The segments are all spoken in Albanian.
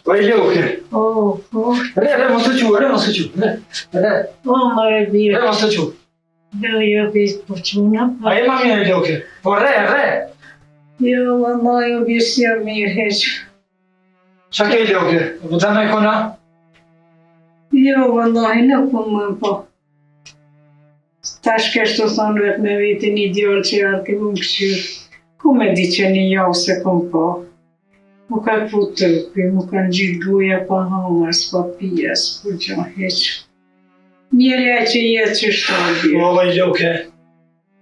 Oj, Luke. Re, mos të qu, Re. Mare birë. Re, mos të qu. Jo, bis po quna. A e ma mirë, Luke. Po, re. Jo, valla, jo bis jam mirë heq. Qa ke, Luke? Po të me kona? Jo, valla, nuk po më po. Tash kështë të thonë vetë me vitin i djallë që jarë të më këshyrë. Ku me di që një javë se kom po. Mu ka putë tërpi, mu kanë gjithë guja pa hangër, s'pa pija, s'po gjo heq. Mjerja që jetë që shtarë bjerë. O, vaj, Luke.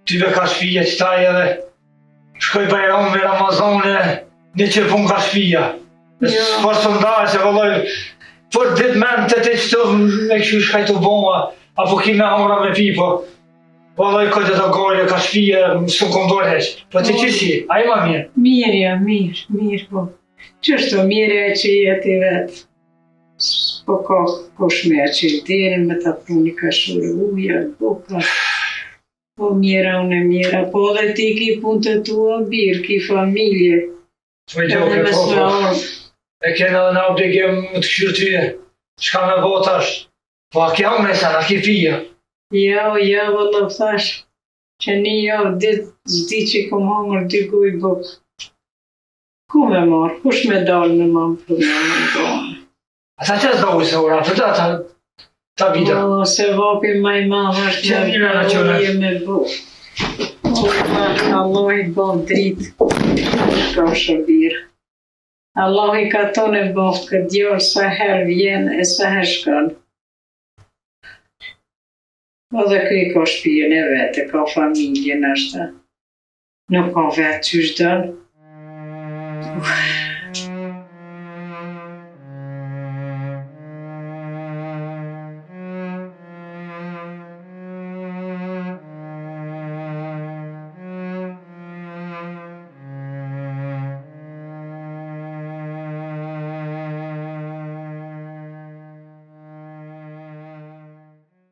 Tyve ka shpija që taj edhe. Shkoj bajram me Ramazane, një që pun ka shpija. Por sondaj se vëlloj, për ditë men të të qëtëv me këshu shkajtu bonga, apo ki me hamra me pi, po. Vëlloj, këtë të gojle ka shpija, s'u kondor heq. Po ti që si, a i ma mirë? Mirja, mirë, po. Qështu, mirja që jetë i vetë. Po ka koshmeja që i derin me ta pruni ka shurë uja, buka. Po mira, unë e mira, po dhe ti ki punë të tua birë, ki familje. Po i Luke, po. E kena në obligim të këshyrë tyje. Shka me botash. Po a kja unë e sa, a ki pija? Ja, vëllë thash, që një javë ditë zdi që kom hangër 2 guj bukë. Ku me marë, kush me dalë me më më përnë? Ata që s'dojë se ura, për ta vida. O, se vapi maj madhë është Që mirë në qënë. që me bukë. O, Allah i bon dritë, shka shërbirë. Allah i ka tonë e bon këtë djallë sa herë vjen e sa herë shkanë. O dhe këj ka shpijen e vete, ka familjen është. Nuk ka vetë që shdënë.